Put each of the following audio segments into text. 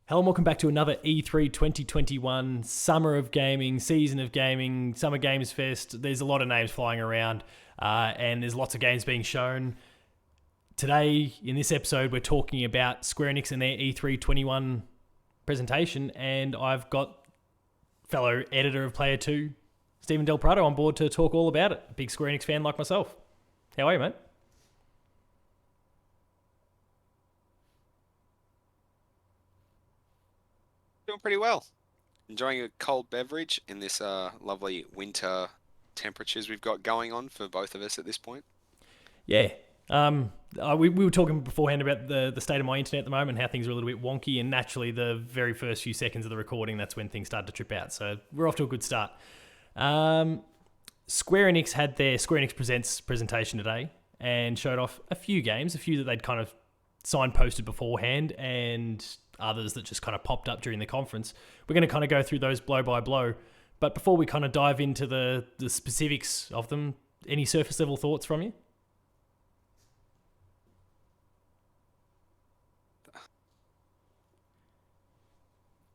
Hello and welcome back to another E3 2021 Summer of Gaming, Season of Gaming, Summer Games Fest. There's a lot of names flying around and there's lots of games being shown. Today, in this episode, we're talking about Square Enix and their E3 21 presentation, and I've got fellow editor of Player 2, Stephen Del Prado, on board to talk all about it. A big Square Enix fan like myself. How are you, mate? Doing pretty well. Enjoying a cold beverage in this lovely winter temperatures we've got going on for both of us at this point. Yeah. We were talking beforehand about the state of my internet at the moment, how things are a little bit wonky, and naturally the very first few seconds of the recording, that's when things started to trip out. So we're off to a good start. Square Enix had their Square Enix Presents presentation today and showed off a few games, a few that they'd kind of signposted beforehand and others that just kind of popped up during the conference. We're going to kind of go through those blow by blow. But before we kind of dive into the specifics of them, any surface level thoughts from you? I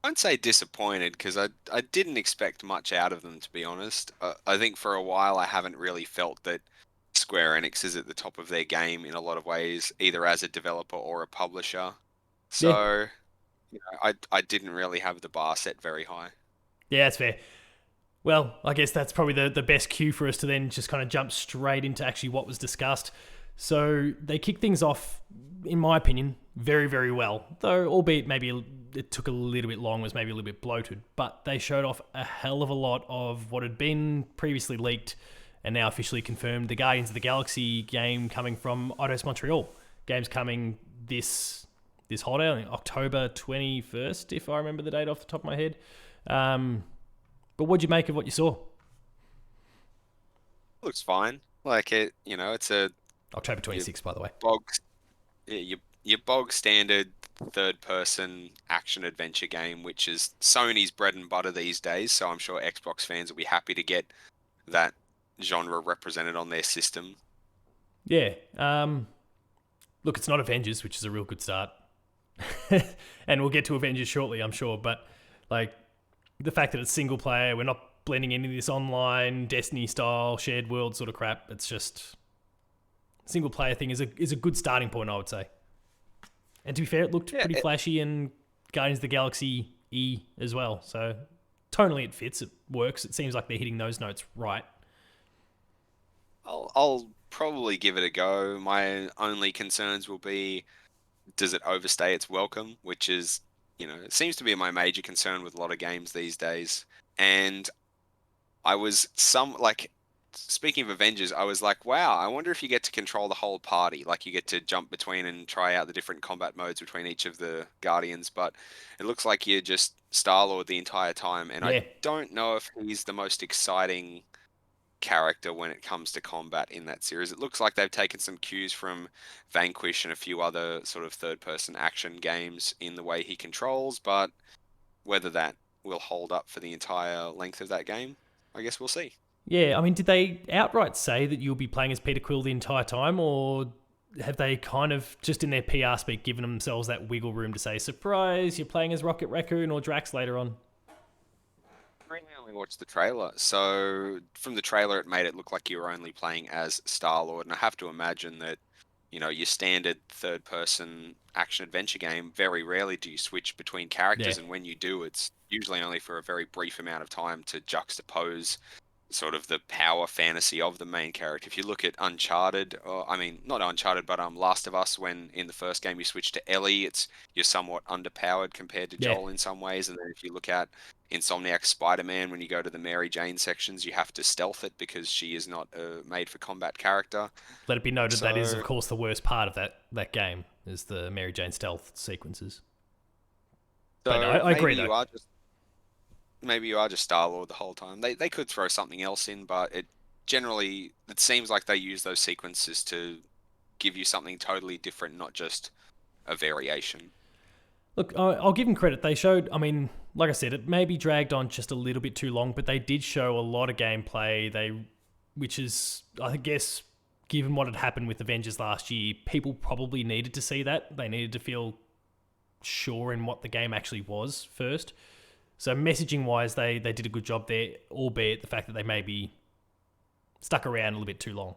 won't say disappointed because I didn't expect much out of them, to be honest. I think for a while I haven't really felt that Square Enix is at the top of their game in a lot of ways, either as a developer or a publisher. Yeah. So, I didn't really have the bar set very high. Yeah, that's fair. Well, I guess that's probably the best cue for us to then just kind of jump straight into actually what was discussed. So they kicked things off, in my opinion, very, very well. Though, albeit maybe it took a little bit long, was maybe a little bit bloated. But they showed off a hell of a lot of what had been previously leaked and now officially confirmed. The Guardians of the Galaxy game coming from Eidos Montreal. Game's coming this holiday, I think October 21st, if I remember the date off the top of my head. But what'd you make of what you saw? Looks fine. Like it's a October your 26th, by the way. bog, your bog standard third person action adventure game, which is Sony's bread and butter these days. So I'm sure Xbox fans will be happy to get that genre represented on their system. Yeah. Look, it's not Avengers, which is a real good start. And we'll get to Avengers shortly, I'm sure. But like the fact that it's single player, we're not blending into this online Destiny style shared world sort of crap. It's just single player thing is a good starting point, I would say. And to be fair, it looked Yeah, pretty flashy and Guardians of the Galaxy E as well. So tonally it fits, it works. It seems like they're hitting those notes right. I'll probably give it a go. My only concerns will be, does it overstay its welcome, which is, it seems to be my major concern with a lot of games these days. And I was speaking of Avengers, I was like, wow, I wonder if you get to control the whole party. Like you get to jump between and try out the different combat modes between each of the Guardians, but it looks like you're just Star-Lord the entire time. And I Yeah. don't know if he's the most exciting character when it comes to combat in that series. It looks like they've taken some cues from Vanquish and a few other sort of third-person action games in the way he controls, but whether that will hold up for the entire length of that game, I guess we'll see. Yeah, I mean, did they outright say that you'll be playing as Peter Quill the entire time, or have they kind of just in their PR speak given themselves that wiggle room to say, surprise, you're playing as Rocket Raccoon or Drax later on? Really only watched the trailer, so from the trailer it made it look like you were only playing as Star-Lord, and I have to imagine that, your standard third-person action-adventure game, very rarely do you switch between Yeah, characters, and when you do, it's usually only for a very brief amount of time to juxtapose sort of the power fantasy of the main character. If you look at Uncharted, or I mean, not Uncharted, but Last of Us, when in the first game you switch to Ellie, you're somewhat underpowered compared to yeah. Joel in some ways. And then if you look at Insomniac Spider-Man, when you go to the Mary Jane sections, you have to stealth it because she is not a made for combat character. Let it be noted that is, of So, course, the worst part of that game is the Mary Jane stealth sequences. But no, so I agree though. maybe you are just Star Lord the whole time. They could throw something else in, but it seems like they use those sequences to give you something totally different, not just a variation. Look, I'll give them credit. They showed, I mean, like I said, it maybe dragged on just a little bit too long, but they did show a lot of gameplay. Which is, I guess, given what had happened with Avengers last year, people probably needed to see that. They needed to feel sure in what the game actually was first. So messaging wise, they did a good job there, albeit the fact that they maybe stuck around a little bit too long.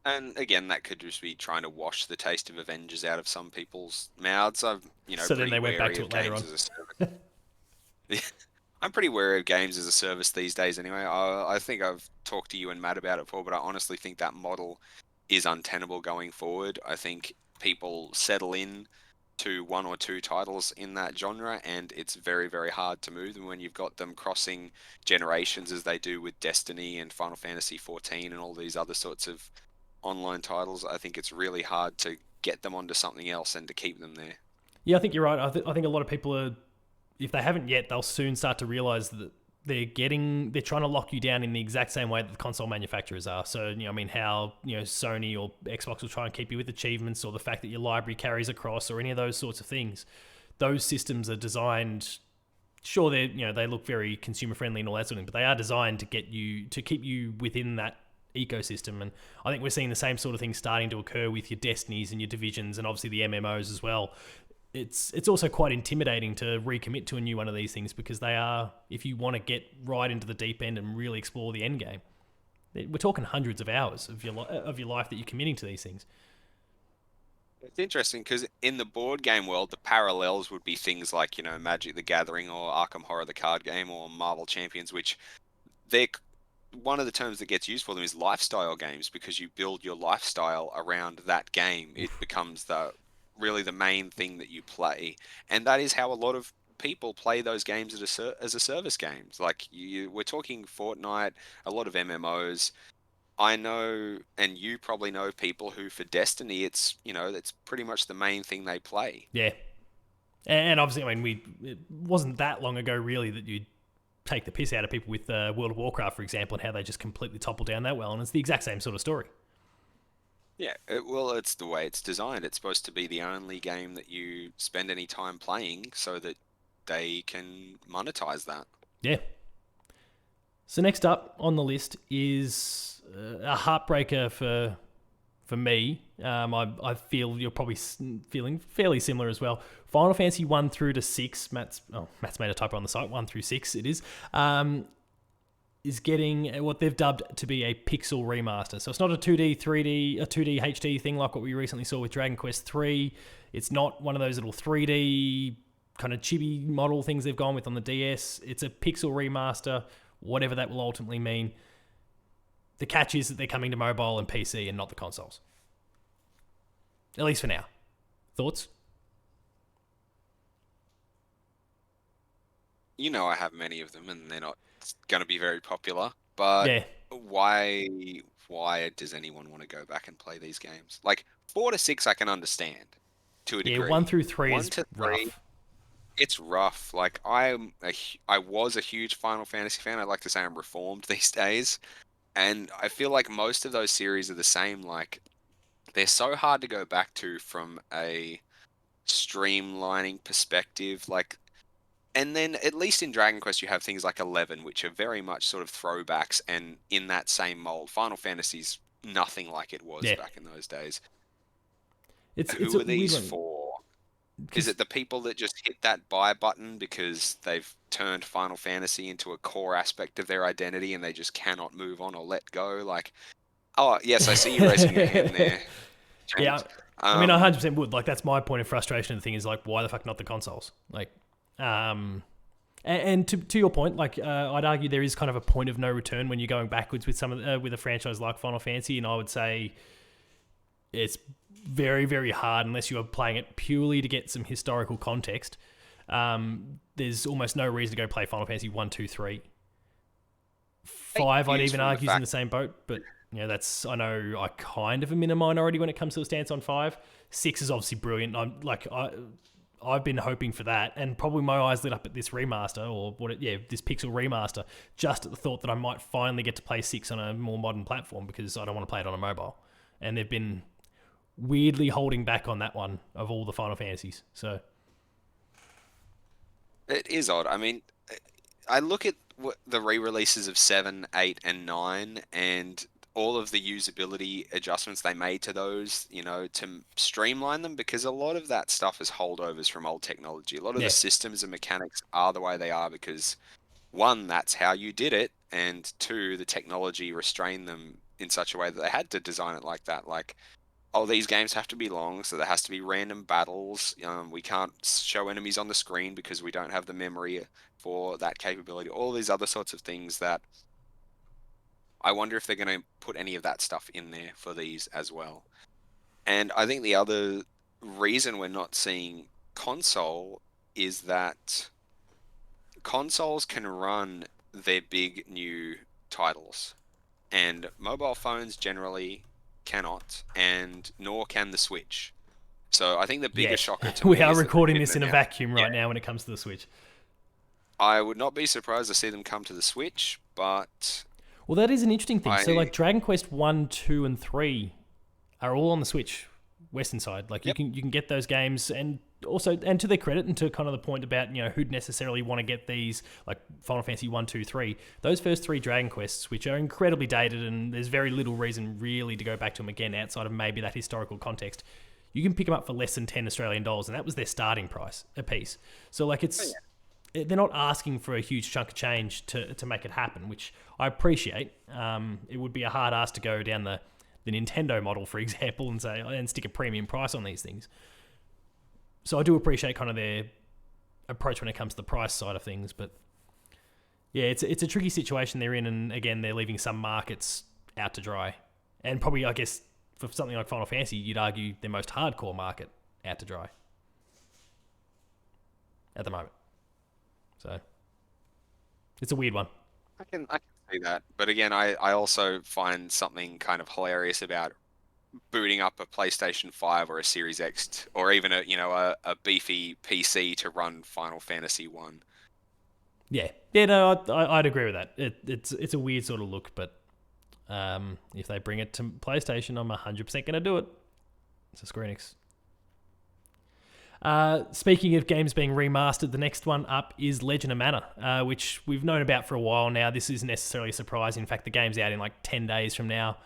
And again, that could just be trying to wash the taste of Avengers out of some people's mouths. I'm, So then pretty they went back wary to of it later games on. as a service. I'm pretty wary of games as a service these days anyway. I think I've talked to you and Matt about it before, but I honestly think that model is untenable going forward. I think people settle in to one or two titles in that genre, and it's very, very hard to move them when you've got them crossing generations as they do with Destiny and Final Fantasy 14 and all these other sorts of online titles. I think it's really hard to get them onto something else and to keep them there. Yeah, I think you're right. I think a lot of people are, if they haven't yet, they'll soon start to realize that they're trying to lock you down in the exact same way that the console manufacturers are. So, I mean, how, Sony or Xbox will try and keep you with achievements, or the fact that your library carries across, or any of those sorts of things. Those systems are designed, sure, they look very consumer friendly and all that sort of thing, but they are designed to keep you within that ecosystem. And I think we're seeing the same sort of thing starting to occur with your Destinies and your Divisions, and obviously the MMOs as well. It's also quite intimidating to recommit to a new one of these things, because they are, if you want to get right into the deep end and really explore the end game, we're talking hundreds of hours of your life that you're committing to these things. It's interesting because in the board game world, the parallels would be things like, Magic the Gathering or Arkham Horror the card game or Marvel Champions, which they're one of the terms that gets used for them is lifestyle games, because you build your lifestyle around that game. It becomes the main thing that you play, and that is how a lot of people play those games as a service games. Like we're talking Fortnite, a lot of MMOs. I know, and you probably know people who, for Destiny, it's pretty much the main thing they play. Yeah, and obviously, I mean, it wasn't that long ago really that you'd take the piss out of people with World of Warcraft, for example, and how they just completely topple down that well, and it's the exact same sort of story. Yeah, well, it's the way it's designed. It's supposed to be the only game that you spend any time playing so that they can monetize that. Yeah. So next up on the list is a heartbreaker for me. I feel you're probably feeling fairly similar as well. Final Fantasy 1 through to 6. Matt's made a typo on the site. 1 through 6 it is getting what they've dubbed to be a pixel remaster. So it's not a 2D, 3D, a 2D HD thing like what we recently saw with Dragon Quest 3. It's not one of those little 3D kind of chibi model things they've gone with on the DS. It's a pixel remaster, whatever that will ultimately mean. The catch is that they're coming to mobile and PC and not the consoles. At least for now. Thoughts? I have many of them, and they're not going to be very popular. But Yeah. why does anyone want to go back and play these games? Like 4 to 6, I can understand to a Yeah, degree. 1 through 3 One is to rough. three, it's rough. Like I was a huge Final Fantasy fan. I'd like to say I'm reformed these days, and I feel like most of those series are the same. Like they're so hard to go back to from a streamlining perspective. Like, and then at least in Dragon Quest you have things like 11, which are very much sort of throwbacks and in that same mold. Final Fantasy's nothing like it was Yeah. back in those days. It's Who a are weird these one. for? Is 'Cause it the people that just hit that buy button because they've turned Final Fantasy into a core aspect of their identity and they just cannot move on or let go? Like, oh yes, I see you raising your hand there, yeah, James. I mean, I Um, 100% would. Like, that's my point of frustration. The thing is, like, why the fuck not the consoles? Like, and to your point, like, I'd argue there is kind of a point of no return when you're going backwards with with a franchise like Final Fantasy, and I would say it's very, very hard unless you are playing it purely to get some historical context. There's almost no reason to go play Final Fantasy 1, 2, 3. 5, I'd views even from the argue, is in fact the same boat, but I know I kind of am in a minority when it comes to the stance on 5. 6 is obviously brilliant. I've been hoping for that, and probably my eyes lit up at this remaster, or this pixel remaster, just at the thought that I might finally get to play 6 on a more modern platform, because I don't want to play it on a mobile. And they've been weirdly holding back on that one of all the Final Fantasies. So it is odd. I mean, I look at the re-releases of 7, 8, and 9, and all of the usability adjustments they made to those, to streamline them, because a lot of that stuff is holdovers from old technology. A lot of the Yeah. systems and mechanics are the way they are because, one, that's how you did it, and two, the technology restrained them in such a way that they had to design it like that. Like, oh, these games have to be long, so there has to be random battles. We can't show enemies on the screen because we don't have the memory for that capability. All these other sorts of things that I wonder if they're going to put any of that stuff in there for these as well. And I think the other reason we're not seeing console is that consoles can run their big new titles, and mobile phones generally cannot, and nor can the Switch. So I think the bigger Yes. shocker to We me are is that they've recording hidden this in it a now. vacuum right Yeah. now when it comes to the Switch. I would not be surprised to see them come to the Switch, but Well, that is an interesting thing. So, I like Dragon Quest 1, 2, and 3 are all on the Switch, Western side. Like yep. you can get those games, and also, and to their credit, and to kind of the point about who'd necessarily want to get these, like Final Fantasy 1, 2, 3. Those first 3 Dragon Quests, which are incredibly dated, and there's very little reason really to go back to them again outside of maybe that historical context. You can pick them up for less than $10 Australian, and that was their starting price a piece. So like they're not asking for a huge chunk of change to make it happen, which I appreciate. It would be a hard ask to go down the Nintendo model, for example, and stick a premium price on these things. So I do appreciate kind of their approach when it comes to the price side of things, but yeah, it's a tricky situation they're in, and again, they're leaving some markets out to dry, and probably I guess for something like Final Fantasy, you'd argue their most hardcore market out to dry at the moment. So it's a weird one. I can see that. But again, I also find something kind of hilarious about booting up a PlayStation 5 or a Series X, or even a beefy PC to run Final Fantasy 1. Yeah, no, I'd agree with that. It's a weird sort of look, but if they bring it to PlayStation, I'm 100% going to do it. It's a Square Enix. Speaking of games being remastered, the next one up is Legend of Mana, which we've known about for a while now. This isn't necessarily a surprise. In fact, the game's out in like 10 days from now.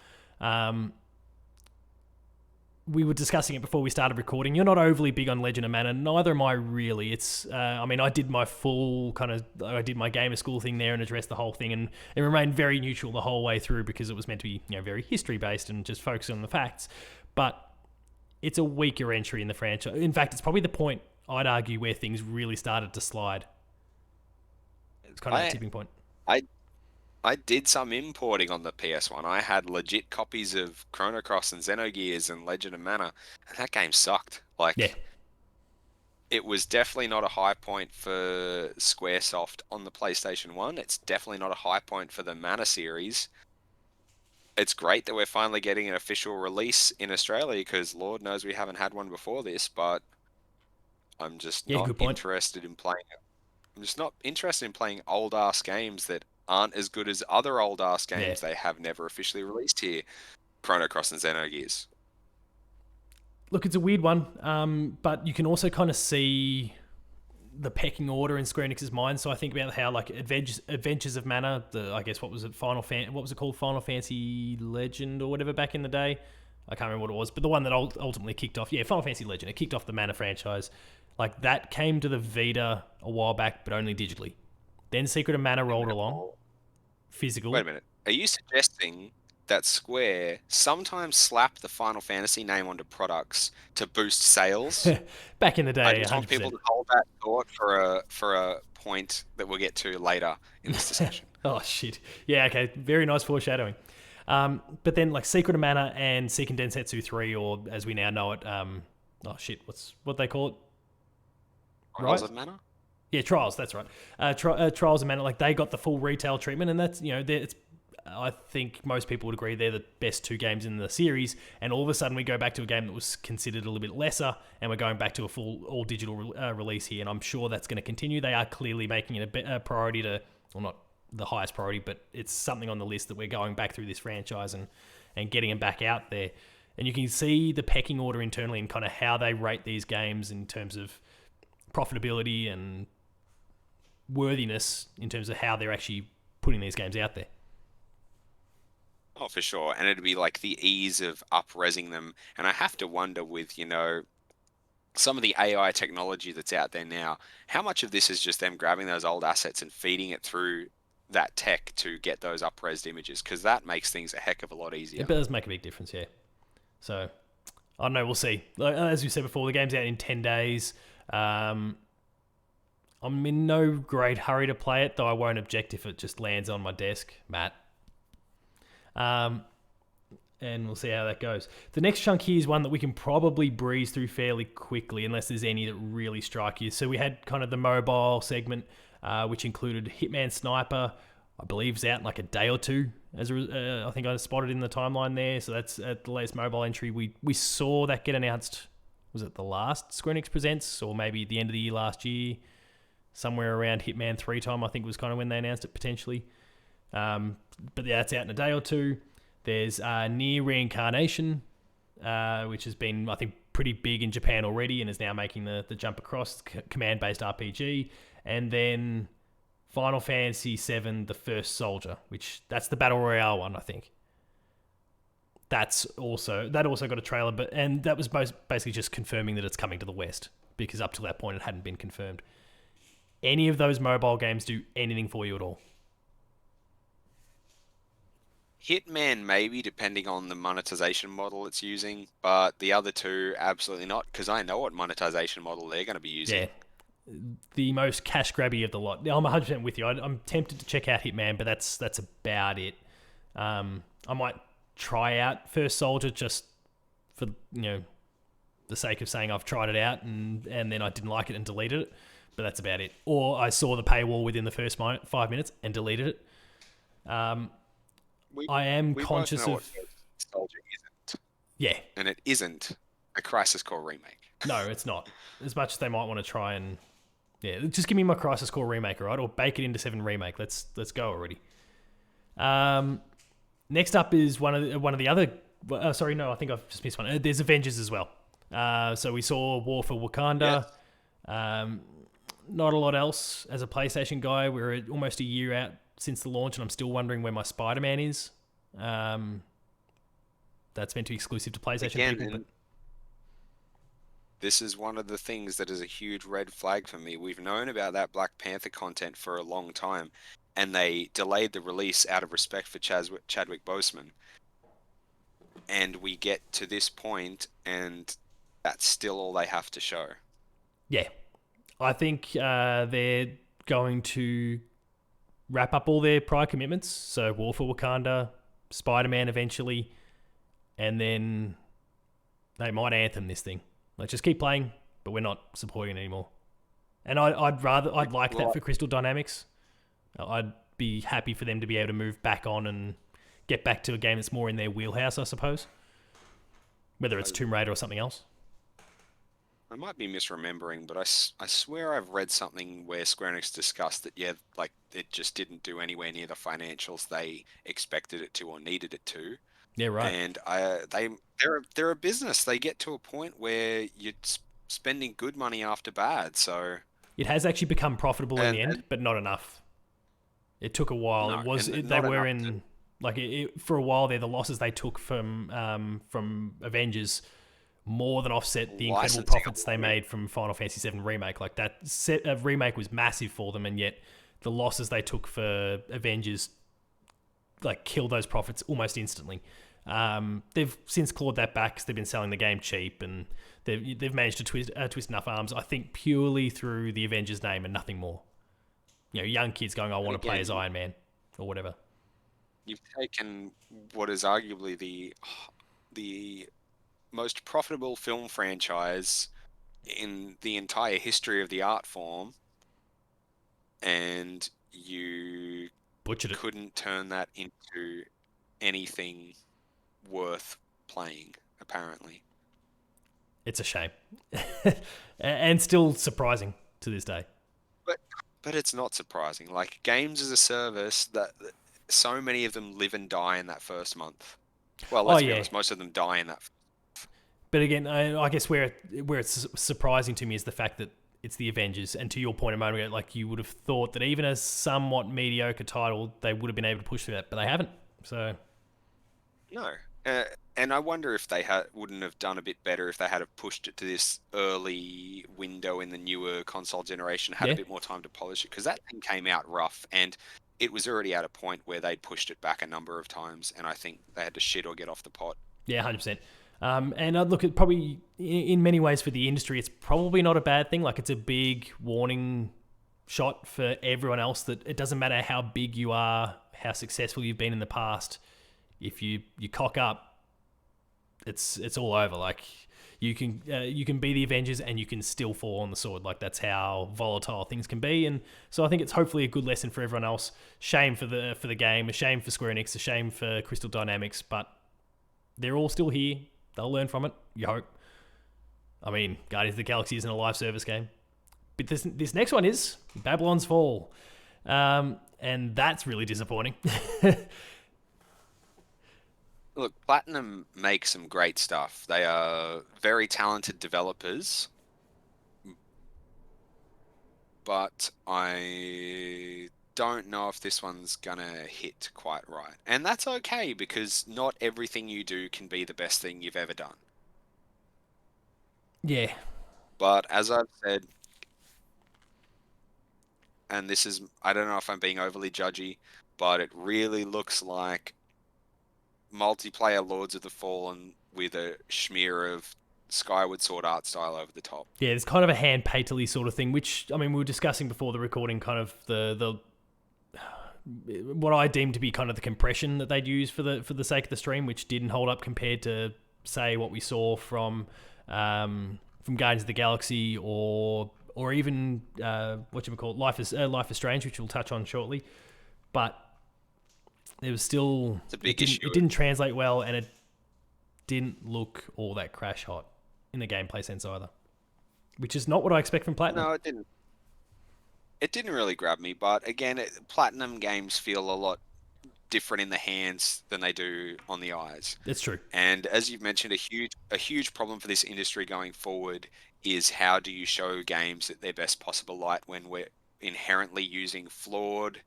We were discussing it before we started recording. You're not overly big on Legend of Mana, neither am I really. It's, I mean, I did my gamer school thing there and addressed the whole thing, and it remained very neutral the whole way through because it was meant to be, very history based and just focus on the facts. But it's a weaker entry in the franchise. In fact, it's probably the point, I'd argue, where things really started to slide. It's kind of a tipping point. I did some importing on the PS1. I had legit copies of Chrono Cross and Xenogears and Legend of Mana, and that game sucked. Yeah. It was definitely not a high point for Squaresoft on the PlayStation 1. It's definitely not a high point for the Mana series. It's great that we're finally getting an official release in Australia, because Lord knows we haven't had one before this, but I'm just not interested in playing it. I'm just not interested in playing old-ass games that aren't as good as other old-ass games they have never officially released here. Chrono Cross and Xenogears. Look, it's a weird one, but you can also kind of see the pecking order in Square Enix's mind. So I think about how like Adventures of Mana, what was it called, Final Fantasy Legend or whatever back in the day. I can't remember what it was, but the one that ultimately kicked off, Final Fantasy Legend. It kicked off the Mana franchise. Like that came to the Vita a while back, but only digitally. Then Secret of Mana rolled along, physical. Wait a minute. Are you suggesting that Square sometimes slap the Final Fantasy name onto products to boost sales? Back in the day, I just 100%. want people to hold that thought for a point that we'll get to later in this discussion. Oh shit! Yeah, okay. Very nice foreshadowing. But then like Secret of Mana and Seiken Densetsu 3, or as we now know it, what they call it? Trials of Mana? Yeah, Trials. That's right. Trials of Mana, like they got the full retail treatment, and that's I think most people would agree they're the best 2 games in the series. And all of a sudden, we go back to a game that was considered a little bit lesser, and we're going back to a full all digital release here. And I'm sure that's going to continue. They are clearly making it a priority not the highest priority, but it's something on the list that we're going back through this franchise and getting them back out there. And you can see the pecking order internally and kind of how they rate these games in terms of profitability and worthiness in terms of how they're actually putting these games out there. Oh, for sure. And it'd be like the ease of up-resing them. And I have to wonder with, some of the AI technology that's out there now, how much of this is just them grabbing those old assets and feeding it through that tech to get those up-resed images? Because that makes things a heck of a lot It easier. does make a big difference, yeah. So I don't know. We'll see. Like, as we said before, the game's out in 10 days. Um, I'm in no great hurry to play it, though I won't object if it just lands on my desk, Matt. Um, and we'll see how that goes. The next chunk here is one that we can probably breeze through fairly quickly, unless there's any that really strike you. So we had kind of the mobile segment, which included Hitman Sniper. I believe is out in like a day or two. I think I spotted in the timeline there. So that's at the latest mobile entry. We saw that get announced. Was it the last Square Enix Presents, or maybe the end of the year last year? Somewhere around Hitman 3 time, I think was kind of when they announced it potentially. But yeah, it's out in a day or two. There's Near Reincarnation, which has been, I think, pretty big in Japan already and is now making the jump across, command-based RPG. And then Final Fantasy VII, The First Soldier, that's the Battle Royale one, I think. That also got a trailer, and that was basically just confirming that it's coming to the West, because up till that point it hadn't been confirmed. Any of those mobile games do anything for you at all? Hitman maybe, depending on the monetization model it's using, but the other two, absolutely not, because I know what monetization model they're going to be Yeah, using. the most cash grabby of the lot. I'm 100% with you. I'm tempted to check out Hitman, but that's about it. I might try out First Soldier just for the sake of saying I've tried it out and then I didn't like it and deleted it, but that's about it. Or I saw the paywall within the first 5 minutes and deleted it. We I am we both conscious know what of First Soldier isn't, yeah. and it isn't a Crisis Core remake. No, it's not. As much as they might want to try and just give me my Crisis Core remake, all right, or bake it into 7 remake. Let's go already. Next up is one of the other. Sorry, no, I think I've just missed one. There's Avengers as well. So we saw War for Wakanda. Yes. Not a lot else as a PlayStation guy. We're almost a year out since the launch, and I'm still wondering where my Spider-Man is. That's meant to be exclusive to PlayStation Again, people, but and this is one of the things that is a huge red flag for me. We've known about that Black Panther content for a long time, and they delayed the release out of respect for Chadwick Boseman. And we get to this point, and that's still all they have to show. yeah, I think they're going to wrap up all their prior commitments. So War for Wakanda, Spider-Man eventually, and then they might Anthem this thing. Like, just keep playing, but we're not supporting it anymore. And I'd like that Well, for Crystal Dynamics. I'd be happy for them to be able to move back on and get back to a game that's more in their wheelhouse, I suppose. Whether it's Tomb Raider or something else. I might be misremembering, but I swear I've read something where Square Enix discussed that, yeah, like it just didn't do anywhere near the financials they expected it to or needed it to. Yeah, right. And they're a business. They get to a point where you're spending good money after bad. So It has actually become profitable in the end, and but not enough. It took a while. no, and They not were enough to in like for a while there. The losses they took from Avengers more than offset the incredible licensing profits a they lot of it. made from Final Fantasy VII remake. Like that remake was massive for them, and yet the losses they took for Avengers like killed those profits almost instantly. They've since clawed that back because they've been selling the game cheap, and they've managed to twist enough arms. I think purely through the Avengers name and nothing more. Young kids going, I And want to play again, as Iron Man or whatever. you've taken what is arguably the most profitable film franchise in the entire history of the art form, and you Butchered it. couldn't turn that into anything worth playing, apparently. It's a shame. And still surprising to this day. But but it's not surprising. Like games as a service, that so many of them live and die in that first month. Well, Oh, let's be yeah. honest, most of them die in that. But again, I guess where it's surprising to me is the fact that it's the Avengers. And to your point a moment ago, like you would have thought that even a somewhat mediocre title, they would have been able to push through that, but they haven't. So No. Uh, and I wonder if they wouldn't have done a bit better if they had have pushed it to this early window in the newer console generation, had a Yeah, bit more time to polish it, because that thing came out rough and it was already at a point where they'd pushed it back a number of times, and I think they had to shit or get off the pot. yeah, 100%. And I'd look at probably in many ways for the industry, it's probably not a bad thing. Like it's a big warning shot for everyone else that it doesn't matter how big you are, how successful you've been in the past. If you cock up, it's all over. Like you can be the Avengers and you can still fall on the sword. Like that's how volatile things can be. And so I think it's hopefully a good lesson for everyone else. Shame for the game, a shame for Square Enix, a shame for Crystal Dynamics, but they're all still here. They'll learn from it. You hope. I mean, Guardians of the Galaxy isn't a live service game, but this next one is Babylon's Fall, and that's really disappointing. Look, Platinum makes some great stuff. They are very talented developers, but I don't know if this one's gonna hit quite right. And that's okay because not everything you do can be the best thing you've ever done. Yeah, But as I've said, and this is, I don't know if I'm being overly judgy, but it really looks like multiplayer Lords of the Fallen with a smear of Skyward Sword art style over the top. yeah. It's kind of a hand painterly sort of thing, which I mean we were discussing before the recording, kind of the what I deem to be kind of the compression that they'd use for the sake of the stream, which didn't hold up compared to say what we saw from Guardians of the Galaxy or even what you call Life is Strange, which we'll touch on shortly. But it was still It's a big issue. it didn't translate well, and it didn't look all that crash hot in the gameplay sense either, which is not what I expect from Platinum. No, it didn't. It didn't really grab me, but again, Platinum games feel a lot different in the hands than they do on the eyes. It's true. And as you've mentioned, a huge problem for this industry going forward is how do you show games at their best possible light when we're inherently using flawed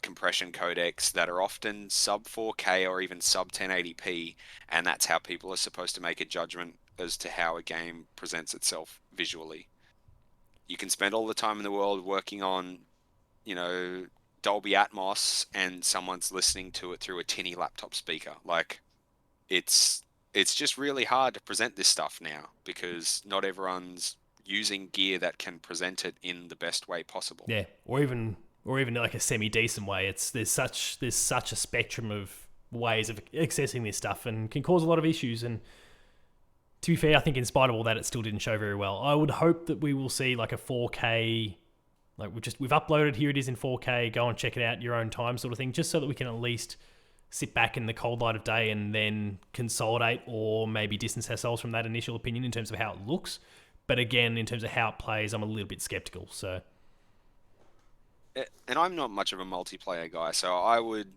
compression codecs that are often sub 4K or even sub 1080p, and that's how people are supposed to make a judgment as to how a game presents itself visually. You can spend all the time in the world working on, you know, Dolby Atmos, and someone's listening to it through a tinny laptop speaker. Like, it's just really hard to present this stuff now because not everyone's using gear that can present it in the best way possible. Yeah, or even like a semi decent way. It's there's such a spectrum of ways of accessing this stuff and can cause a lot of issues. And to be fair, I think in spite of all that, it still didn't show very well. I would hope that we will see like a 4K, like we've uploaded, here it is in 4K. Go and check it out at your own time, sort of thing, just so that we can at least sit back in the cold light of day and then consolidate or maybe distance ourselves from that initial opinion in terms of how it looks. But again, in terms of how it plays, I'm a little bit skeptical. So And I'm not much of a multiplayer guy, so I would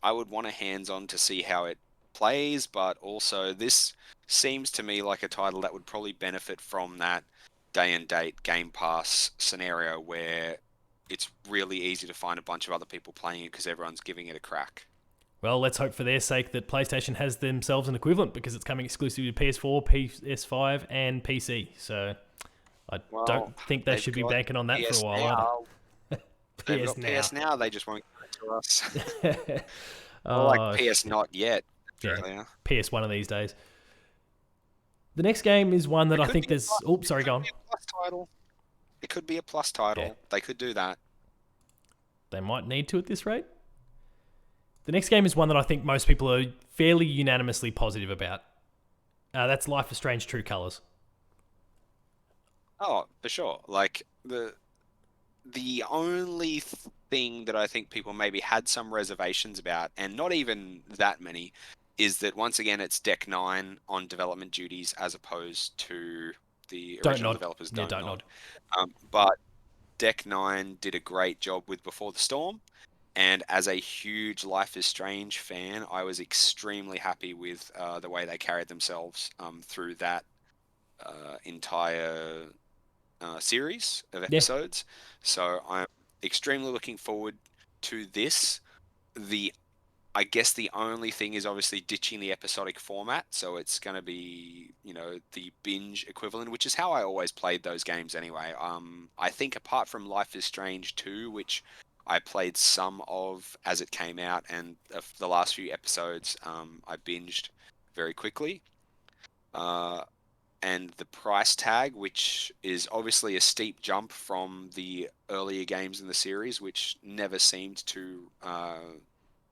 want a hands-on to see how it plays, but also this seems to me like a title that would probably benefit from that day and date Game Pass scenario where it's really easy to find a bunch of other people playing it because everyone's giving it a crack. well, let's hope for their sake that PlayStation has themselves an equivalent because it's coming exclusively to PS4, PS5, and PC. So I Well, don't think they they've should be got banking on that PS for a while Now. They've PS got PS Now, they just won't give it to us. either. Or like Oh, PS Not Yet, yeah, Australia. PS one of these days. The next game is one that It I could think be a there's. plus, Oh, it sorry, go could on. be a plus title. It could be a plus Yeah, title. They could do that. they might need to at this rate. The next game is one that I think most people are fairly unanimously positive about. That's Life is Strange True Colors. Oh, for sure. Like the only thing that I think people maybe had some reservations about, and not even that many, is that once again it's Deck Nine on development duties as opposed to the Don't original nod. developers Yeah, Don't don't Nod. nod. But Deck Nine did a great job with Before the Storm, and as a huge Life is Strange fan, I was extremely happy with the way they carried themselves through that entire series of Yeah, episodes. So I'm extremely looking forward to this. The I guess the only thing is obviously ditching the episodic format, so it's going to be, the binge equivalent, which is how I always played those games anyway. I think apart from Life is Strange 2, which I played some of as it came out, and the last few episodes, I binged very quickly. And the price tag, which is obviously a steep jump from the earlier games in the series, which never seemed to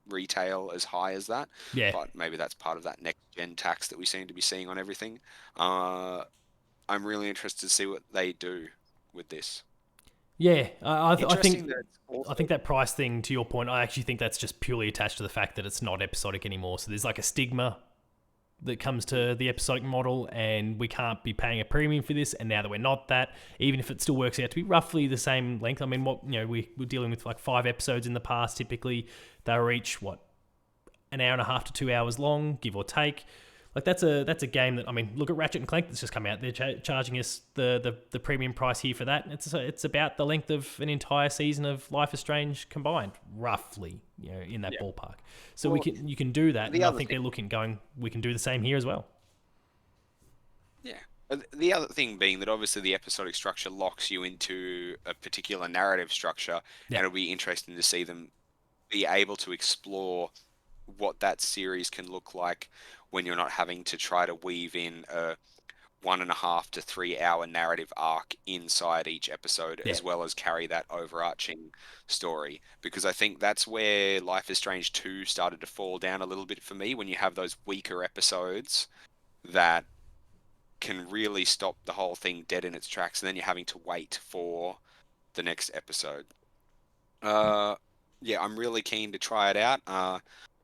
retail as high as that. Yeah. But maybe that's part of that next gen tax that we seem to be seeing on everything. I'm really interested to see what they do with this. Yeah, I Interesting think that it's also, I think that price thing, to your point, I actually think that's just purely attached to the fact that it's not episodic anymore. So there's like a stigma that comes to the episodic model, and we can't be paying a premium for this. And now that we're not that, even if it still works out to be roughly the same length, I mean, we're dealing with like 5 episodes in the past. Typically, they were each an hour and a half to 2 hours long, give or take. Like that's a game that, I mean, look at Ratchet and Clank that's just come out. They're charging us the premium price here for that. It's about the length of an entire season of Life is Strange combined, roughly, in that ballpark. So you can do that, and I think they're going, we can do the same here as well. Yeah. The other thing being that obviously the episodic structure locks you into a particular narrative structure, and it'll be interesting to see them be able to explore what that series can look like when you're not having to try to weave in a 1.5 to 3 hour narrative arc inside each episode, as well as carry that overarching story. Because I think that's where Life is Strange 2 started to fall down a little bit for me, when you have those weaker episodes that can really stop the whole thing dead in its tracks, and then you're having to wait for the next episode. Yeah, I'm really keen to try it out.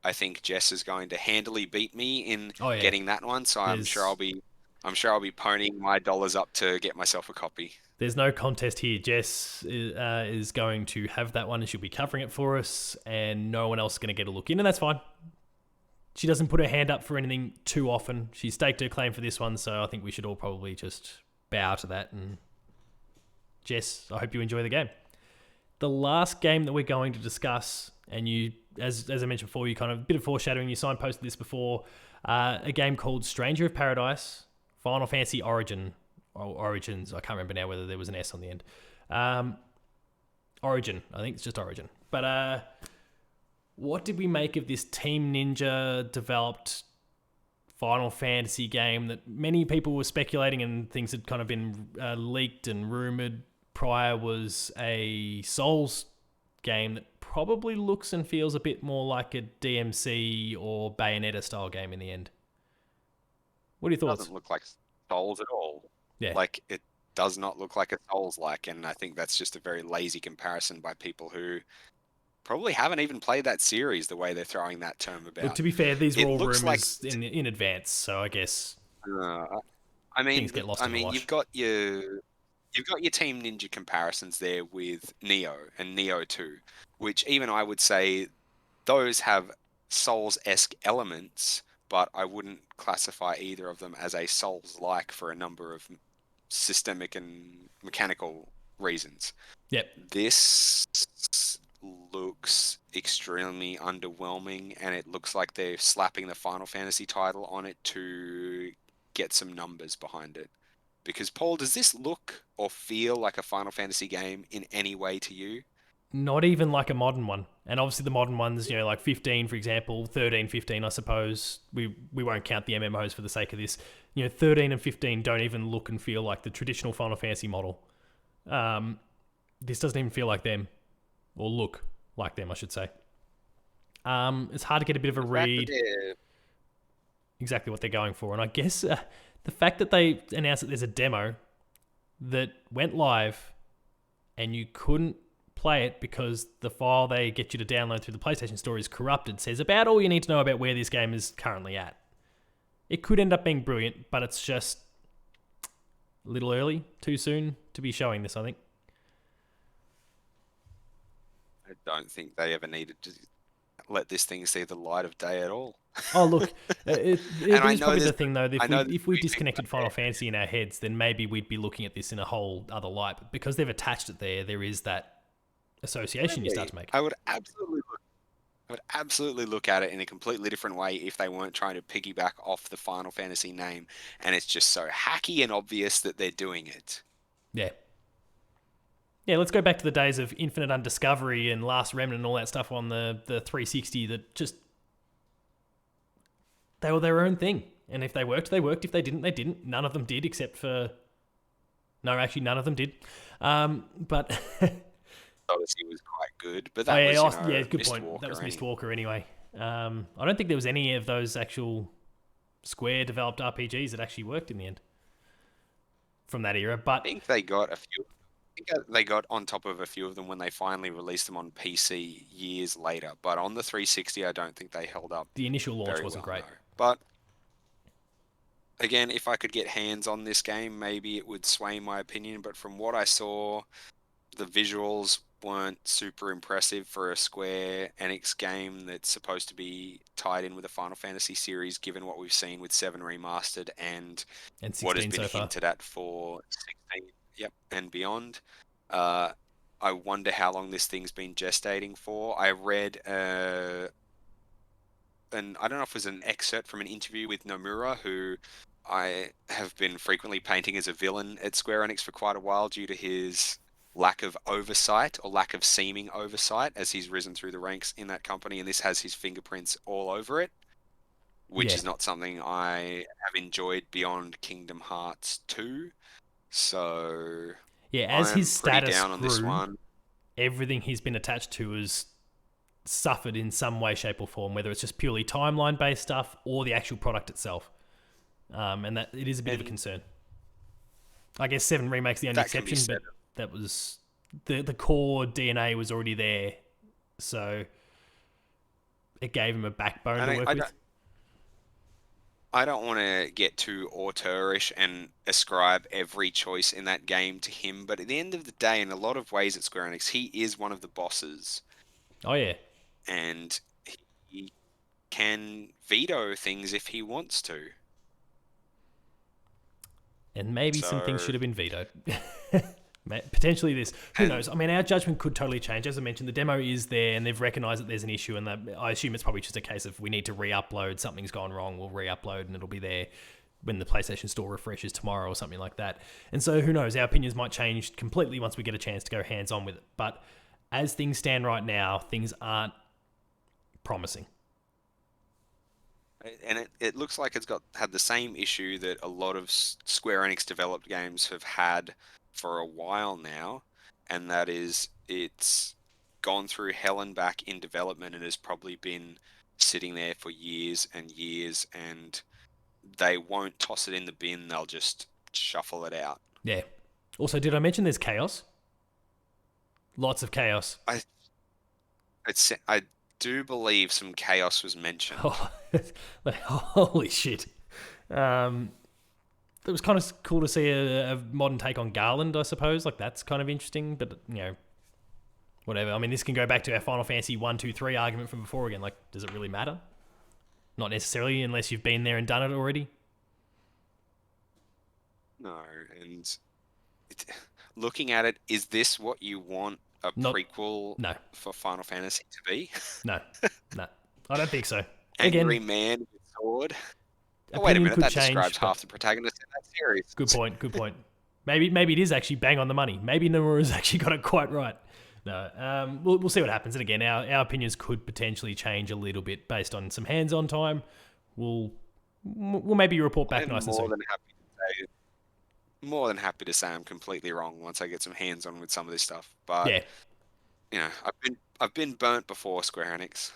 I think Jess is going to handily beat me in getting that one, so I'm sure I'll be ponying my dollars up to get myself a copy. There's no contest here. Jess is going to have that one, and she'll be covering it for us, and no one else is going to get a look in, and that's fine. She doesn't put her hand up for anything too often. She staked her claim for this one, so I think we should all probably just bow to that. And Jess, I hope you enjoy the game. The last game that we're going to discuss, and you, as I mentioned before, you kind of a bit of foreshadowing, you signposted this before, a game called Stranger of Paradise, Final Fantasy Origins. I can't remember now whether there was an S on the end. Origin, I think it's just Origin. But what did we make of this Team Ninja developed Final Fantasy game that many people were speculating, and things had kind of been leaked and rumored prior, was a Souls game that probably looks and feels a bit more like a DMC or Bayonetta style game in the end? What are your thoughts? It doesn't look like Souls at all. Yeah. Like, it does not look like a Souls-like, and I think that's just a very lazy comparison by people who probably haven't even played that series the way they're throwing that term about. Look, to be fair, these were all rumors in advance, so I guess things get lost in the wash. You've got your Team Ninja comparisons there with Neo and Neo 2, which even I would say those have Souls-esque elements, but I wouldn't classify either of them as a Souls-like for a number of systemic and mechanical reasons. Yep. This looks extremely underwhelming, and it looks like they're slapping the Final Fantasy title on it to get some numbers behind it. Because, Paul, does this look or feel like a Final Fantasy game in any way to you? Not even like a modern one. And obviously the modern ones, like 15, for example, 13, 15, I suppose. We won't count the MMOs for the sake of this. 13 and 15 don't even look and feel like the traditional Final Fantasy model. This doesn't even feel like them. Or look like them, I should say. It's hard to get a bit of a read exactly what they're going for. And I guess the fact that they announced that there's a demo that went live and you couldn't play it because the file they get you to download through the PlayStation Store is corrupted says about all you need to know about where this game is currently at. It could end up being brilliant, but it's just a little early, too soon to be showing this, I think. I don't think they ever needed to let this thing see the light of day at all. Oh, look, it is probably the thing, though. If we disconnected Final Fantasy in our heads, then maybe we'd be looking at this in a whole other light. But because they've attached it there is that association you start to make. I would absolutely I would absolutely look at it in a completely different way if they weren't trying to piggyback off the Final Fantasy name, and it's just so hacky and obvious that they're doing it. Yeah. Yeah, let's go back to the days of Infinite Undiscovery and Last Remnant and all that stuff on the 360 that just, they were their own thing. And if they worked, they worked. If they didn't, they didn't. None of them did except for... No, actually, none of them did. But... Odyssey was quite good, but Oh, that yeah, was, good Mist point. Walker That was Mist anyway. Walker anyway. I don't think there was any of those actual Square developed RPGs that actually worked in the end from that era. I But think they got a few. I think they got on top of a few of them when they finally released them on PC years later. But on the 360, I don't think they held up the initial launch very wasn't well, great. no. But again, if I could get hands on this game, maybe it would sway my opinion. But from what I saw, the visuals weren't super impressive for a Square Enix game that's supposed to be tied in with the Final Fantasy series, given what we've seen with 7 Remastered and And what has 16 been so far. hinted at for 16, yep, and beyond. Uh, I wonder how long this thing's been gestating for. I read and I don't know if it was an excerpt from an interview with Nomura, who I have been frequently painting as a villain at Square Enix for quite a while due to his lack of oversight or lack of seeming oversight as he's risen through the ranks in that company, and this has his fingerprints all over it, which Yeah. is not something I have enjoyed beyond Kingdom Hearts 2. So Yeah, as his I'm pretty status down on this grew, one. everything he's been attached to has suffered in some way, shape, or form, whether it's just purely timeline based stuff or the actual product itself. And that it is a bit of a And concern. I guess 7 Remake's the only that can be exception, said. but that was the core DNA was already there, so it gave him a backbone And to work with. I don't want to get too auteurish and ascribe every choice in that game to him, but at the end of the day, in a lot of ways at Square Enix, he is one of the bosses, Oh yeah, and he can veto things if he wants to. and maybe some things So, should have been vetoed. Potentially this. Who and knows? I mean, our judgment could totally change. As I mentioned, the demo is there, and they've recognised that there's an issue, and I assume it's probably just a case of we need to re-upload. Something's gone wrong. We'll re-upload, and it'll be there when the PlayStation Store refreshes tomorrow or something like that. And so, who knows? Our opinions might change completely once we get a chance to go hands-on with it. But as things stand right now, things aren't promising. it looks like it's had the same issue that a lot of Square Enix developed games have had for a while now, and that is it's gone through hell and back in development and has probably been sitting there for years and years, and they won't toss it in the bin, they'll just shuffle it out. Yeah. Also, did I mention there's chaos? Lots of chaos. I do believe some chaos was mentioned. Oh, like, holy shit. It was kind of cool to see a modern take on Garland, I suppose. Like, that's kind of interesting, but, whatever. I mean, this can go back to our Final Fantasy 1, 2, 3 argument from before again. Like, does it really matter? Not necessarily, unless you've been there and done it already. No, and looking at it, is this what you want a Not, prequel no, for Final Fantasy to be? no. I don't think so. Angry Again, man with sword? Oh, wait a opinion minute, could that change, describes but half the protagonists in that series. good point. Maybe it is actually bang on the money. Maybe Nomura's actually got it quite right. No, we'll see what happens. And again, our opinions could potentially change a little bit based on some hands-on time. We'll maybe report back I'm nice and soon. more than happy to say I'm completely wrong once I get some hands on with some of this stuff. But Yeah, I've been burnt before, Square Enix,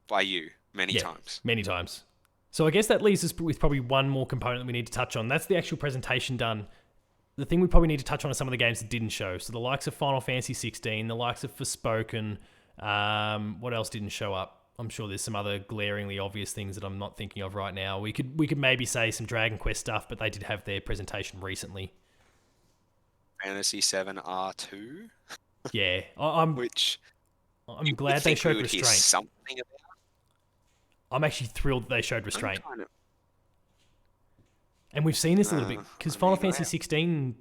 by you many yeah, times. many times. So I guess that leaves us with probably one more component that we need to touch on. That's the actual presentation done. The thing we probably need to touch on are some of the games that didn't show. So the likes of Final Fantasy 16, the likes of Forspoken. What else didn't show up? I'm sure there's some other glaringly obvious things that I'm not thinking of right now. We could maybe say some Dragon Quest stuff, but they did have their presentation recently. Fantasy 7 R2, Yeah, I'm which I'm glad they showed we would hear restraint. something about. I'm actually thrilled that they showed I'm restraint. kind of, And we've seen this a little bit because I Final mean, Fantasy 16,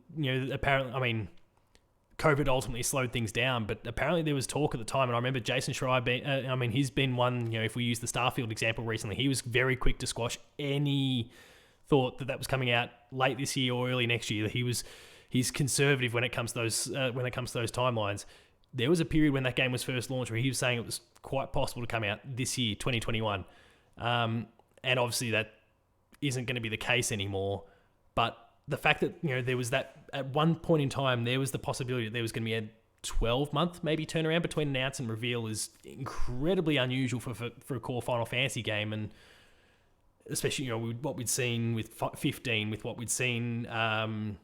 apparently, I mean, COVID ultimately slowed things down, but apparently there was talk at the time, and I remember Jason Schreier being, he's been one, if we use the Starfield example recently, he was very quick to squash any thought that was coming out late this year or early next year. He's conservative when it comes to those timelines. There was a period when that game was first launched where he was saying it was quite possible to come out this year, 2021. And obviously that isn't going to be the case anymore. But the fact that, there was that, at one point in time, there was the possibility that there was going to be a 12-month maybe turnaround between announce and reveal is incredibly unusual for a core Final Fantasy game. And especially, with what we'd seen with 15, with what we'd seen, even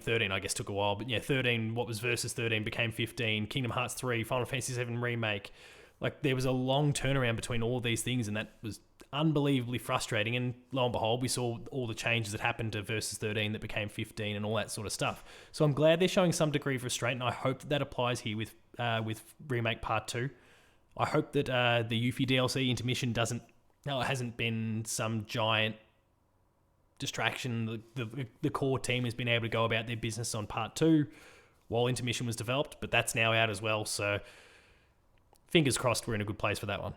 13, I guess, took a while. But 13, what was Versus 13 became 15, Kingdom Hearts 3, Final Fantasy 7 Remake. Like, there was a long turnaround between all of these things, and that was unbelievably frustrating. And lo and behold, we saw all the changes that happened to Versus 13 that became 15 and all that sort of stuff. So I'm glad they're showing some degree of restraint, and I hope that applies here with Remake Part 2. I hope that the Yuffie DLC intermission hasn't been some giant distraction. The core team has been able to go about their business on Part 2 while intermission was developed, but that's now out as well. So fingers crossed we're in a good place for that one.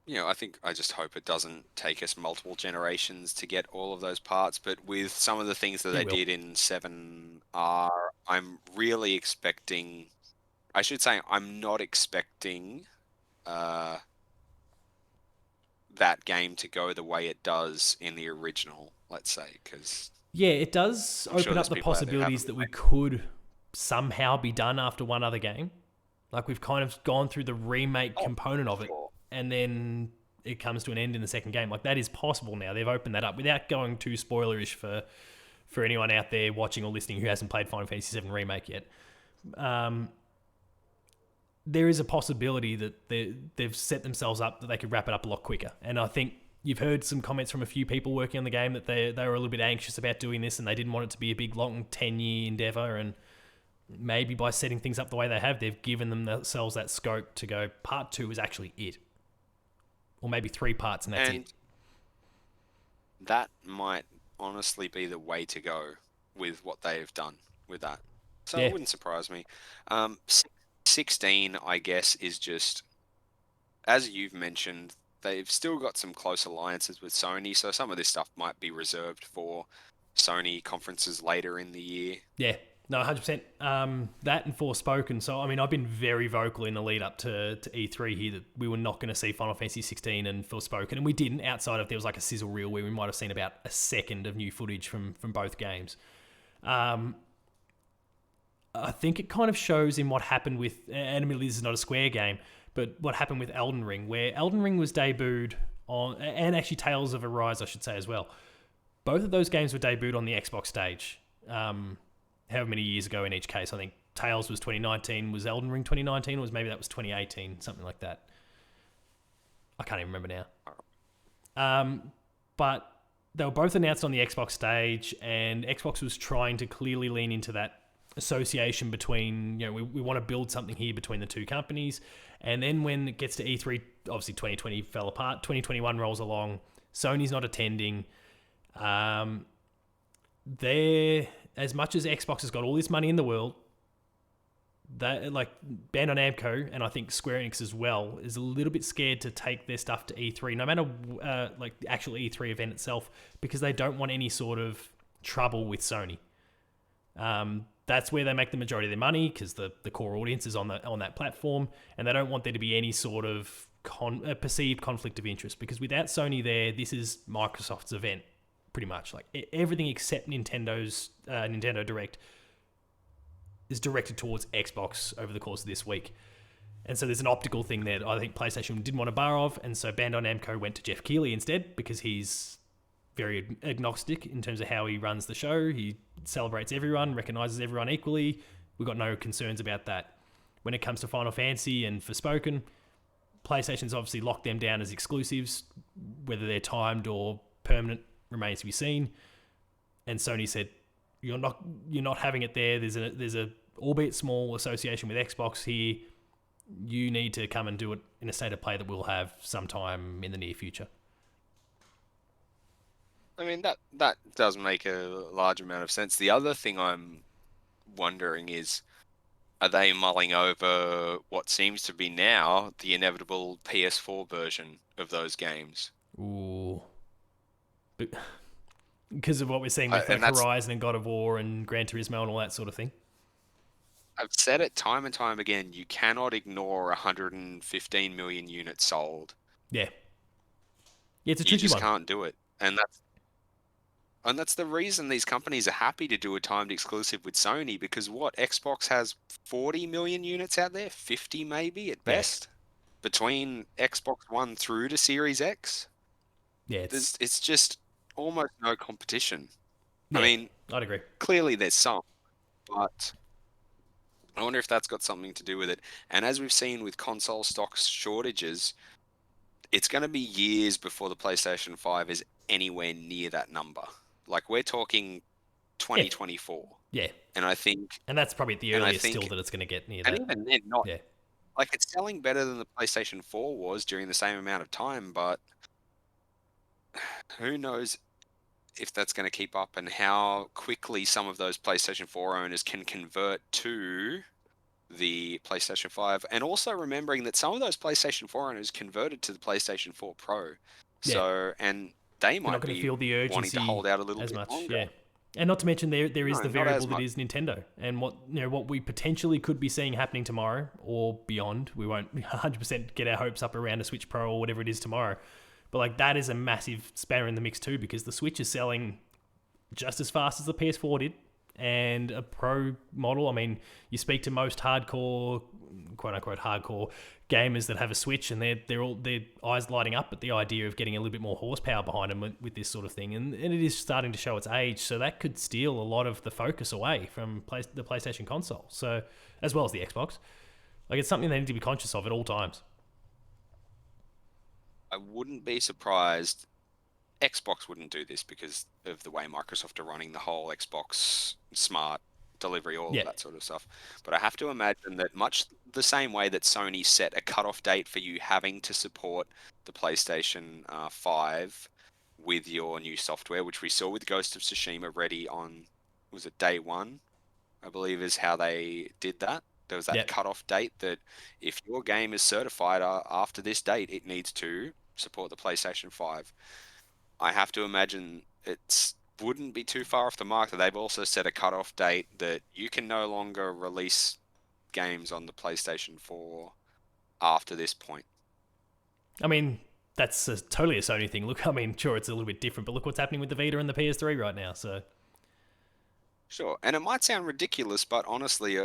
I just hope it doesn't take us multiple generations to get all of those parts. But with some of the things that they did in 7R, I'm really expecting... I should say I'm not expecting that game to go the way it does in the original, let's say, because... Yeah, it does open up the possibilities that we could somehow be done after one other game. Like, we've kind of gone through the remake component of it, and then it comes to an end in the second game. Like, that is possible now. They've opened that up without going too spoilerish for anyone out there watching or listening who hasn't played Final Fantasy VII Remake yet. There is a possibility that they've set themselves up that they could wrap it up a lot quicker. And I think you've heard some comments from a few people working on the game that they were a little bit anxious about doing this, and they didn't want it to be a big, long 10-year endeavor. And maybe by setting things up the way they have, they've given themselves that scope to go, Part 2 is actually it. Or maybe 3 parts and that's it. That might honestly be the way to go with what they've done with that. So It wouldn't surprise me. 16, I guess, is just, as you've mentioned, they've still got some close alliances with Sony, so some of this stuff might be reserved for Sony conferences later in the year. Yeah. No, 100%. That and Forspoken. So, I've been very vocal in the lead up to E3 here that we were not going to see Final Fantasy 16 and Forspoken, and we didn't, outside of there was like a sizzle reel where we might have seen about a second of new footage from both games. I think it kind of shows in what happened with, and admittedly this is not a Square game, but what happened with Elden Ring, where Elden Ring was debuted on, and actually Tales of Arise, I should say as well. Both of those games were debuted on the Xbox stage. However many years ago in each case. I think Tales was 2019, was Elden Ring 2019, or maybe that was 2018, something like that. I can't even remember now. But they were both announced on the Xbox stage, and Xbox was trying to clearly lean into that association between, we want to build something here between the two companies. And then when it gets to E3, obviously 2020 fell apart, 2021 rolls along, Sony's not attending. As much as Xbox has got all this money in the world, that, like, Bandai Namco, and I think Square Enix as well, is a little bit scared to take their stuff to E3, no matter like the actual E3 event itself, because they don't want any sort of trouble with Sony. That's where they make the majority of their money, because the core audience is on that platform, and they don't want there to be any sort of perceived conflict of interest, because without Sony there, this is Microsoft's event. Pretty much, like everything except Nintendo's Nintendo Direct is directed towards Xbox over the course of this week. And so there's an optical thing there that I think PlayStation didn't want a bar of, and so Bandai Namco went to Jeff Keighley instead, because he's very agnostic in terms of how he runs the show. He celebrates everyone, recognizes everyone equally. We've got no concerns about that. When it comes to Final Fantasy and Forspoken, PlayStation's obviously locked them down as exclusives, whether they're timed or permanent remains to be seen. And Sony said, you're not having it there. There's a albeit small association with Xbox here. You need to come and do it in a state of play that we'll have sometime in the near future. I mean, that does make a large amount of sense. The other thing I'm wondering is, are they mulling over what seems to be now the inevitable PS4 version of those games? Ooh. Because of what we're seeing with And like that's Horizon and God of War and Gran Turismo and all that sort of thing. I've said it time and time again, you cannot ignore 115 million units sold. Yeah. Yeah, it's a You tricky just one. can't do it. And that's the reason these companies are happy to do a timed exclusive with Sony, because what, Xbox has 40 million units out there, 50 maybe at Yeah. best, between Xbox One through to Series X. Yeah, it's It's just almost no competition. I yeah, mean, I'd agree. clearly there's some, but I wonder if that's got something to do with it. And as we've seen with console stock shortages, it's going to be years before the PlayStation 5 is anywhere near that number. Like we're talking Yeah. 2024. Yeah. And I think And that's probably the and I earliest still think that it's going to get near and that. even then not, Yeah. like, it's selling better than the PlayStation 4 was during the same amount of time, but who knows if that's going to keep up and how quickly some of those PlayStation 4 owners can convert to the PlayStation 5, and also remembering that some of those PlayStation 4 owners converted to the PlayStation 4 Pro. Yeah. So, and they They're not might going to be feel the wanting to urgency hold out a little as bit much. longer. Yeah. And not to mention there is No, the not variable as that much. is Nintendo and what we potentially could be seeing happening tomorrow or beyond. We won't 100% get our hopes up around a Switch Pro or whatever it is tomorrow. But like that is a massive spanner in the mix too, because the Switch is selling just as fast as the PS4 did. And a pro model, I mean, you speak to most hardcore, quote unquote hardcore gamers that have a Switch, and they're all their eyes lighting up at the idea of getting a little bit more horsepower behind them with this sort of thing, and it is starting to show its age. So that could steal a lot of the focus away from the PlayStation console. So as well as the Xbox, like it's something they need to be conscious of at all times. I wouldn't be surprised. Xbox wouldn't do this because of the way Microsoft are running the whole Xbox smart delivery, all of Yeah, that sort of stuff. But I have to imagine that much the same way that Sony set a cutoff date for you having to support the PlayStation 5 with your new software, which we saw with Ghost of Tsushima ready on, was it day one? I believe is how they did that. There was yeah, that cutoff date that if your game is certified after this date, it needs to support the PlayStation 5. I have to imagine it's wouldn't be too far off the mark that they've also set a cutoff date that you can no longer release games on the PlayStation 4 after this point. I mean. That's totally a Sony thing. Look, I mean, sure, it's a little bit different, but look what's happening with the Vita and the PS3 right now. So, Sure, and it might sound ridiculous, but honestly,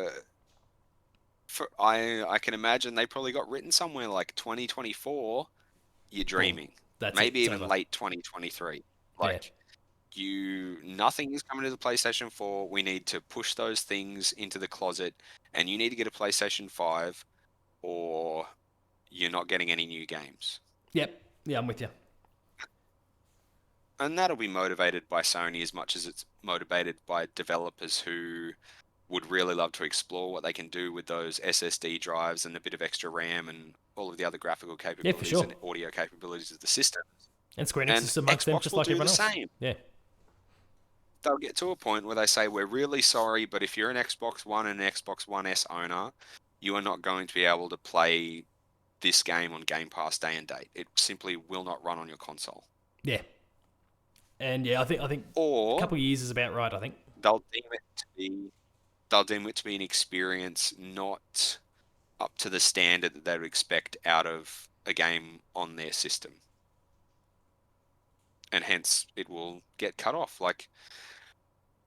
I can imagine they probably got written somewhere like 2024. You're boom, dreaming, that's it. maybe It's even over. late 2023. Yeah, Like, nothing is coming to the PlayStation 4. We need to push those things into the closet, and you need to get a PlayStation 5, or you're not getting any new games. yep, yeah, I'm with you. And that'll be motivated by Sony as much as it's motivated by developers who would really love to explore what they can do with those SSD drives and a bit of extra RAM and all of the other graphical Yeah, for capabilities sure. and audio capabilities of the system. And Square Enix And is amongst them, Xbox just will like do everyone the else. same. Yeah, They'll get to a point where they say, we're really sorry, but if you're an Xbox One and an Xbox One S owner, you are not going to be able to play this game on Game Pass day and date. It simply will not run on your console. yeah, and yeah, I think a Or couple of years is about right. I think. they'll deem it to be they'll deem it to be an experience not up to the standard that they would expect out of a game on their system. And hence it will get cut off.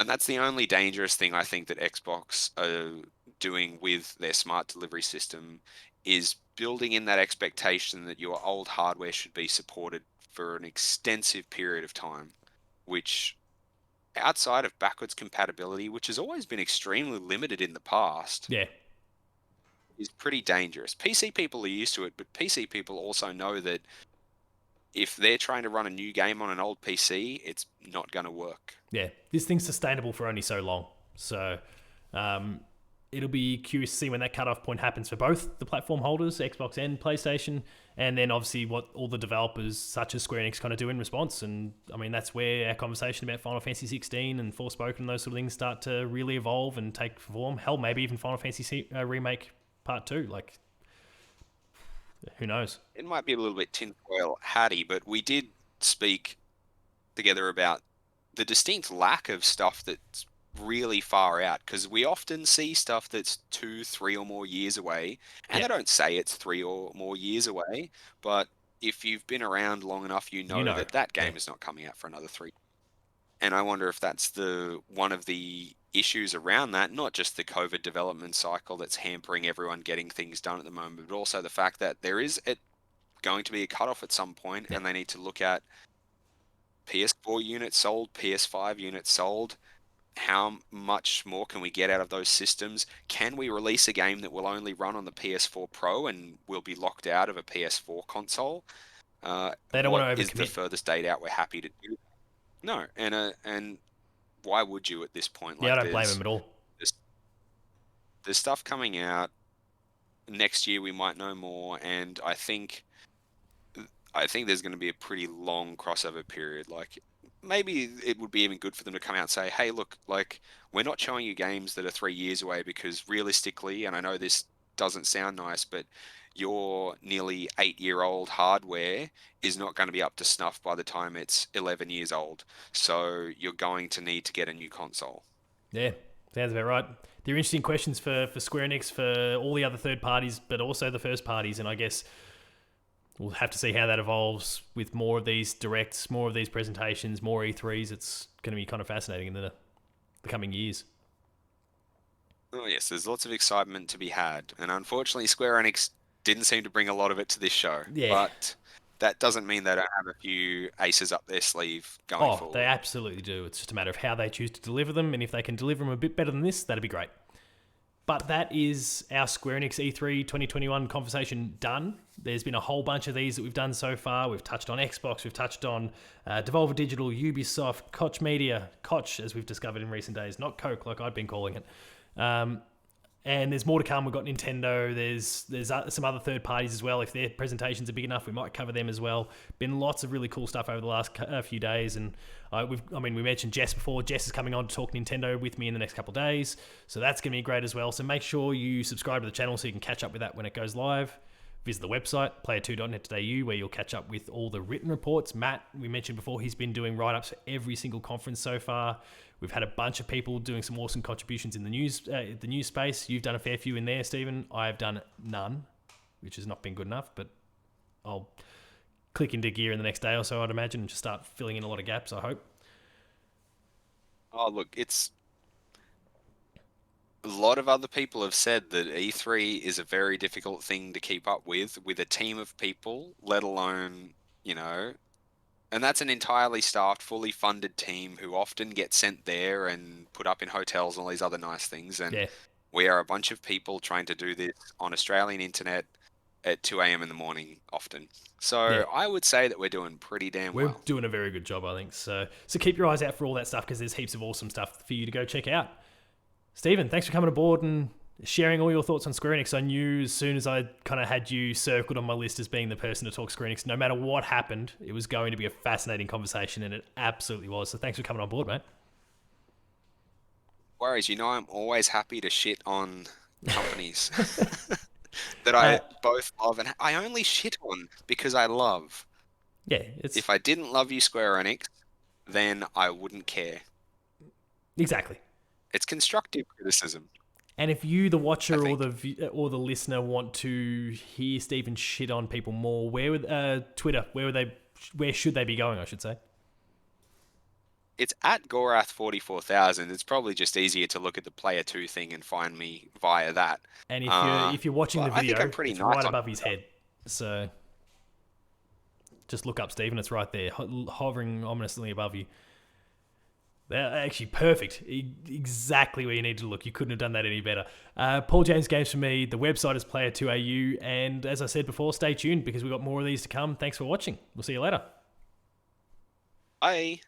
And that's the only dangerous thing I think that Xbox are doing with their smart delivery system, is building in that expectation that your old hardware should be supported for an extensive period of time, which, outside of backwards compatibility, which has always been extremely limited in the past, Yeah, is pretty dangerous. PC people are used to it, but PC people also know that if they're trying to run a new game on an old PC, it's not going to work. yeah. This thing's sustainable for only so long, so it'll be curious to see when that cutoff point happens for both the platform holders, Xbox and PlayStation, and then obviously what all the developers such as Square Enix kind of do in response. And I mean, that's where our conversation about Final Fantasy 16 and Forspoken and those sort of things start to really evolve and take form. Hell, maybe even Final Fantasy Remake Part 2. Like, who knows? It might be a little bit tinfoil hatty, but we did speak together about the distinct lack of stuff that's really far out, because we often see stuff that's 2, 3 or more years away, and Yeah. they don't say it's 3 or more years away, but if you've been around long enough, you know that that game is not coming out for another 3. And I wonder if that's one of the issues around that, not just the COVID development cycle that's hampering everyone getting things done at the moment, but also the fact that there is going to be a cutoff at some point, and they need to look at PS4 units sold, PS5 units sold. How much more can we get out of those systems? Can we release a game that will only run on the PS4 Pro and will be locked out of a PS4 console? They don't want to What is the overcommit. furthest date out we're happy to do? No, and why would you at this point? Yeah, I Like, don't blame them at all. there's stuff coming out. Next year we might know more, and I think there's going to be a pretty long crossover period. Like, maybe it would be even good for them to come out and say, hey, look, like, we're not showing you games that are 3 years away, because realistically, and I know this doesn't sound nice, but your nearly 8-year-old hardware is not going to be up to snuff by the time it's 11 years old. So you're going to need to get a new console. Yeah, sounds about right. They're interesting questions for Square Enix, for all the other third parties, but also the first parties. And I guess we'll have to see how that evolves with more of these directs, more of these presentations, more E3s. It's going to be kind of fascinating in the coming years. Oh yes, there's lots of excitement to be had, and unfortunately Square Enix didn't seem to bring a lot of it to this show. Yeah. But that doesn't mean they don't have a few aces up their sleeve going forward. They absolutely do. It's just a matter of how they choose to deliver them, and if they can deliver them a bit better than this, that'd be great. But that is our Square Enix E3 2021 conversation done. There's been a whole bunch of these that we've done so far. We've touched on Xbox, we've touched on Devolver Digital, Ubisoft, Koch Media, Koch, as we've discovered in recent days, not Coke like I'd been calling it. And there's more to come. We've got Nintendo. There's some other third parties as well. If their presentations are big enough, we might cover them as well. Been lots of really cool stuff over the last few days. And we mentioned Jess before. Jess is coming on to talk Nintendo with me in the next couple of days. So that's going to be great as well. So make sure you subscribe to the channel so you can catch up with that when it goes live. Visit the website, player2.net.au, where you'll catch up with all the written reports. Matt, we mentioned before, he's been doing write-ups for every single conference so far. We've had a bunch of people doing some awesome contributions in the news space. You've done a fair few in there, Stephen. I've done none, which has not been good enough, but I'll click into gear in the next day or so, I'd imagine, and just start filling in a lot of gaps, I hope. Oh, look, a lot of other people have said that E3 is a very difficult thing to keep up with a team of people, let alone, and that's an entirely staffed, fully funded team who often get sent there and put up in hotels and all these other nice things. And we are a bunch of people trying to do this on Australian internet at 2 a.m. in the morning often. So I would say that we're doing pretty damn well. We're doing a very good job, I think. So keep your eyes out for all that stuff, because there's heaps of awesome stuff for you to go check out. Stephen, thanks for coming aboard and sharing all your thoughts on Square Enix. I knew as soon as I kind of had you circled on my list as being the person to talk Square Enix, no matter what happened, it was going to be a fascinating conversation, and it absolutely was. So thanks for coming on board, mate. Worries, I'm always happy to shit on companies that I both love, and I only shit on because I love. Yeah, if I didn't love you, Square Enix, then I wouldn't care. Exactly. It's constructive criticism. And if you, the watcher or the listener, want to hear Stephen shit on people more, where would Twitter? Where should they be going? I should say. It's at Gorath44,000. It's probably just easier to look at the Player 2 thing and find me via that. And if you're watching the video, it's right above his head. So just look up Stephen. It's right there, hovering ominously above you. They're actually perfect. Exactly where you need to look. You couldn't have done that any better. Paul James Games for me. The website is player2au. And as I said before, stay tuned because we've got more of these to come. Thanks for watching. We'll see you later. Bye.